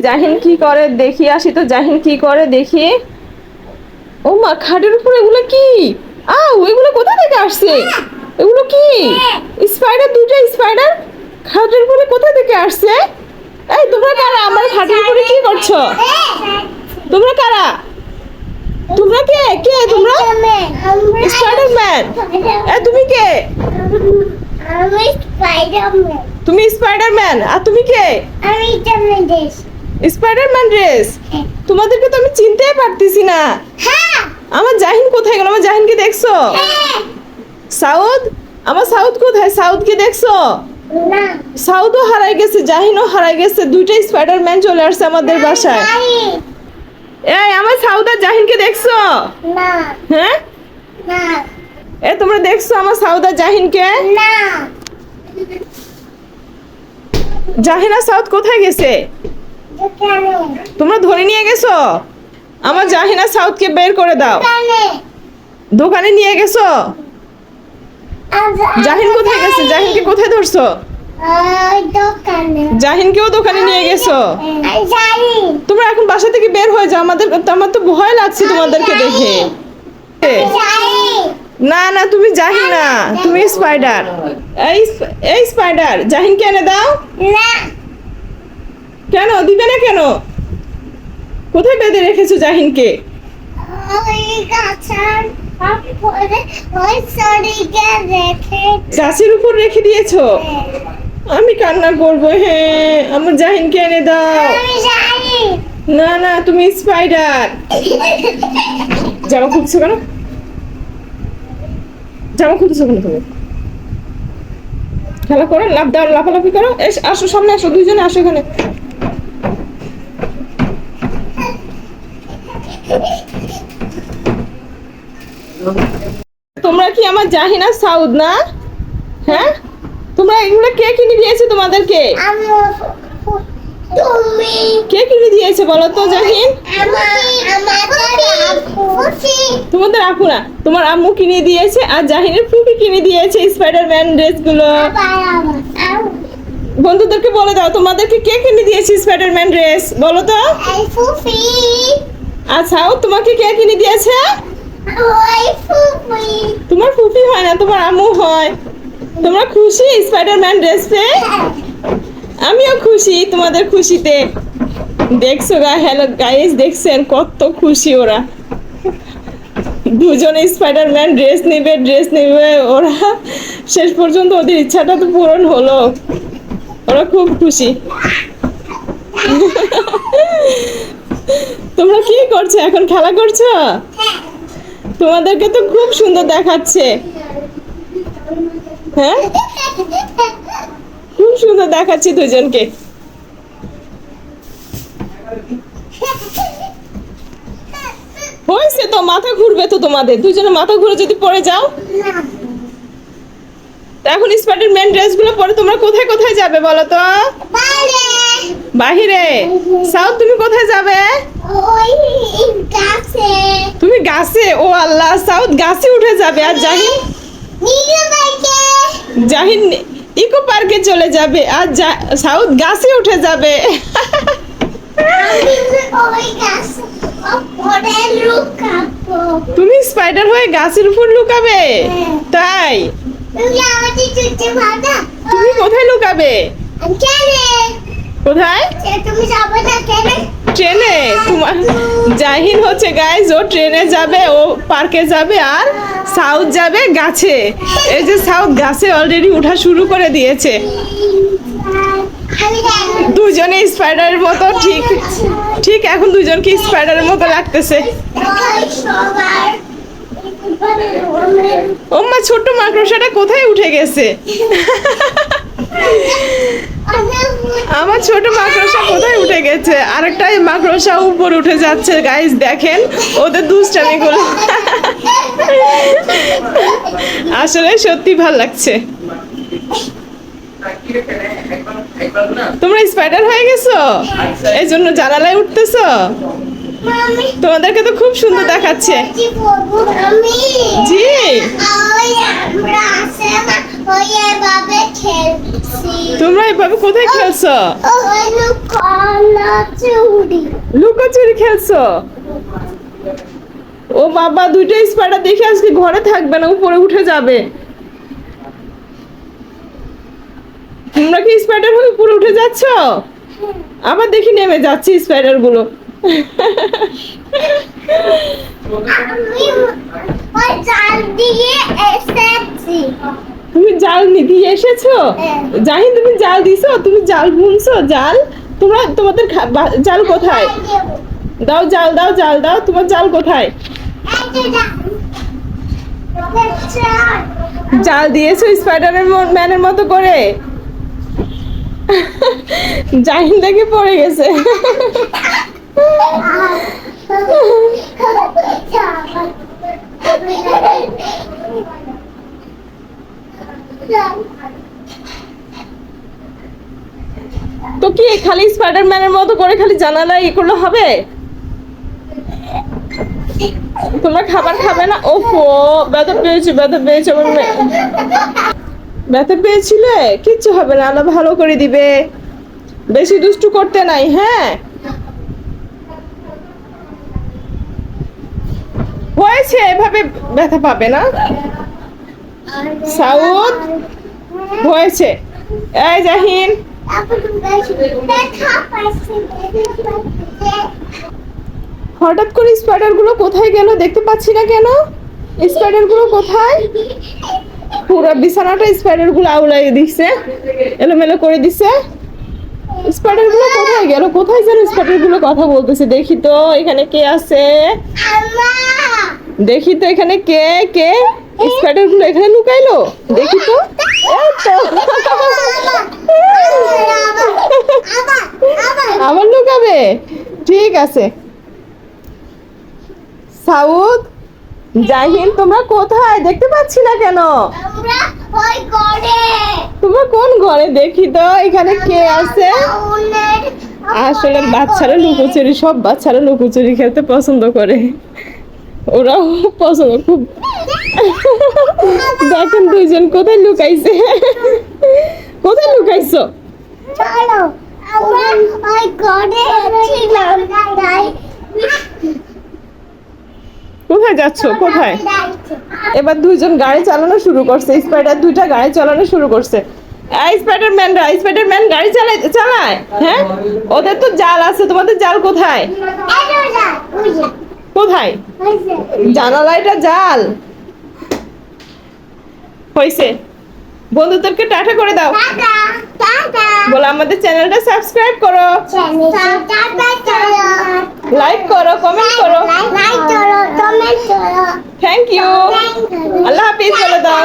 জাহিন কি করে দেখি, আসি তো জাহিন কি করে দেখি। ও মা, খাটের উপর এগুলো কি? এগুলো কোথা থেকে আসছে? এগুলো কি? স্পাইডার, দুইটা স্পাইডার খাটের উপরে কোথা থেকে আসছে? এই তোমরা কারা আমার খাটের উপরে কি করছো? তোমরা কারা? তোমরা কে কে তোমরা? স্পাইডারম্যান। তুমি কে? তুমি স্পাইডারম্যান। আর তুমি কে? Spiderman dress. তোমাদেরকে তো আমি চিনতেই পারতেছি না। আমার জাহিন কোথায় গেল? আমার জাহিনকে দেখছো? সাউদ, আমার সাউদ কোথায়? সাউদকে দেখছো? সাউদও হারাই গেছে, জাহিনও হারাই গেছে, দুইটা স্পাইডারম্যান চলে আসছে আমাদের বাসায়। এই আমার সাউদ আর জাহিনকে দেখছো? হ্যাঁ, তোমরা দেখছো আমার সাউদ আর জাহিনকে? জাহিন আর সাউদ কোথায় গেছে? তোমরা ধরে নিয়ে গেছো? আমার জাহিন আর সাউদকে বের করে দাও। দোকানে নিয়ে গেছো? জাহিন কোথায় গেছে? জাহিনকে কোথায় ধরছো? জাহিনকেও দোকানে নিয়ে গেছো? তোমরা এখন বাসা থেকে বের হয়ে যাও, আমার তো ভয় লাগছে তোমাদেরকে দেখে। না না, তুমি জাহিন না, তুমি স্পাইডার। এই স্পাইডার, জাহিনকে এনে দাও। কেন দিবে না কেন? কোথায় বেঁধে রেখেছো জাহিনকে? গাছের উপর রেখে দিয়েছো? আমি কান্না করবো। হ্যাঁ, আমার জাহিনকে এনে দাও। না না, তুমি স্পাইডার। জামা খুঁজছো কেন? জামা খুঁজছো কেন তুমি? খেলা করো, লাফ দাও, লাফালাফি করো। আসো সামনে, আসো, দুইজনে আসো এখানে। তোমরা কি আমার জাহিনা সাউদ না? হ্যাঁ, তোমরা এগুলো কে কিনে দিয়েছে তোমাদেরকে? কে কিনে দিয়েছে বলো তো জাহিন? তোমাদের আপু না, তোমার আম্মু কিনে দিয়েছে, আর জাহিনের ফুপি কিনে দিয়েছে স্পাইডারম্যান ড্রেসগুলো। বন্ধুদেরকে বলে দাও তোমাদেরকে কে কিনে দিয়েছে স্পাইডারম্যান ড্রেস, বলো তো। আচ্ছা, তোমাকে কে কিনে দিয়েছে? তোমার ফুপি হয় না, তোমার আম্মু হয়। তোমরা খুশি স্পাইডারম্যান ড্রেস পেয়ে? আমিও খুশি তোমাদের খুশিতে। দেখছো হ্যালো গাইস, দেখছেন কত খুশি ওরা। দুজনে স্পাইডারম্যান ড্রেস নেবে ওরা। শেষ পর্যন্ত ওদের ইচ্ছাটা তো পূরণ হলো, ওরা খুব খুশি। তোমরা কি করছো এখন? খেলা করছো? তোমাদেরকে তো খুব সুন্দর দেখাচ্ছে। হ্যাঁ, খুব সুন্দর দেখাচ্ছে দুজনকে। হয়েছে তো, মাথা ঘুরবে তো তোমাদের, দুজনে মাথা ঘুরে যদি পড়ে যাও। এখন স্পাইডারম্যান ড্রেসগুলো পরে তোমরা কোথায় কোথায় যাবে বলো তো? বাহিরে। সাউথ, তুমি কোথায় যাবে? তুমি গাছে? ও আল্লাহ, সাউথ গাছে উঠে যাবে, আর জাহিন? জাহিন ইকো পার্কে চলে যাবে, আর সাউথ গাছে উঠে যাবে। তুমি স্পাইডার হয়ে গাছের উপর লুকাবে? তাই? তুমি কোথায় লুকাবে? কোথায়? ট্রেনে? তোমার জাহিন হচ্ছে গাইস, ও ট্রেনে যাবে, ও পার্কে যাবে, আর সাউথ যাবে গাছে। এই যে সাউথ গাছে অলরেডি ওঠা শুরু করে দিয়েছে। দুজনে স্পাইডারের মতো, ঠিক ঠিক এখন দুজনকে স্পাইডারের মতো লাগতেছে। ও মা, ছোট্ট মাকড়সাটা কোথায় উঠে গেছে? আমার ছোট মাকড়সা কোথায় উঠে গেছে? আরেকটা মাকড়সা উপর উঠে যাচ্ছে গাইস, দেখেন ওদের দুষ্টামিগুলো। আসলে সত্যি ভালো লাগছে। তোমরা স্পাইডার হয়ে গেছো, এই জন্য জানালায় উঠতেছো? তোমাদেরকে তো খুব সুন্দর দেখাচ্ছে। জি, ওই এভাবে খেলছি। তোমরা এভাবে কোথায় খেলছো? ওই লুকোচুরি। লুকোচুরি খেলছো? ও বাবা, দুইটা স্পাইডার দেখে আজকে ঘরে থাকবে না, উপরে উঠে যাবে। তোমরা কি স্পাইডার হয়ে উপরে উঠে যাচ্ছ? আবার দেখি নেমে যাচ্ছে স্পাইডার গুলো। আমি ওই জাল দিয়ে এসেছি। তুমি জাল দিয়ে এসেছো? হ্যাঁ। জাহিন, তুমি জাল দিছো? তুমি জাল বুনছো? জাল তোমাদের জাল কোথায়? দাও জাল, দাও জাল, দাও। তোমার জাল কোথায়? এই যে জাল। জাল দিয়েছো স্পাইডারের ম্যানের মতো করে? জাহিন দেখে পড়ে গেছে। তো কি খালি স্পাইডারম্যানের মতো করে খালি জানালা ই করলে হবে? তোমরা খাবার খাবে না? ওফো, ব্যথা পেয়েছি, ব্যথা পেয়েছি আমার মেয়ে। ব্যথা পেয়েছিলে? কিচ্ছু হবে না, আল্লাহ ভালো করে দিবে। বেশি দুষ্টু করতে নাই, হ্যাঁ? হয়েছে, এভাবে ব্যথা পাবে না। সাউদ হয়েছে। এই জাহিন, হঠাৎ করে স্পাইডার গুলো কোথায় গেল দেখতে পাচ্ছি না কেন? স্পাইডার গুলো কোথায়? পুরো বিছানাটা স্পাইডার গুলো আউলাই দিচ্ছে, এলোমেলো করে দিছে। স্পাইডার গুলো কোথায় গেল? কোথায় যেন স্পাইডার গুলো কথা বলতেছে। দেখি তো এখানে কে আছে, দেখি তো এখানে কে কে। স্পাইডার গুলো এখানে লুকাইলো, দেখি তো। এই তো। আবার লুকাবে? ঠিক আছে। সাউদ, জাহিন, তোমরা কোথায় দেখতে পাচ্ছি না কেন? তোমরা কোন ঘরে? দেখি তো এখানে কে আছে। আসলে বাচ্চারা লুকোচুরি, সব বাচ্চারা লুকোচুরি খেলতে পছন্দ করে। ওরাও পছন্দ খুব। দেখেন দুইজন কোথায় লুকাইছে। কোথায় লুকাইছো? চলো আমরা ওই ঘরে ছিলাম তাই। কোথায় যাচ্ছ? কোথায়? এবার দুইজন গাড়ি চালানো শুরু করছে। স্পাইডার দুইটা গাড়ি চালানো শুরু করছে। স্পাইডারম্যান গাড়ি চালায়, হ্যাঁ? ওদের তো জাল আছে, তোমাদের জাল কোথায়? কোথায়? জানালা, এটা জাল হয়েছে। বন্ধুদেরকে টাটা করে দাও, বলো আমাদের চ্যানেলটা সাবস্ক্রাইব করো, লাইক করো, কমেন্ট করো। Thank you. আল্লাহ হাফিজ বলে দাও।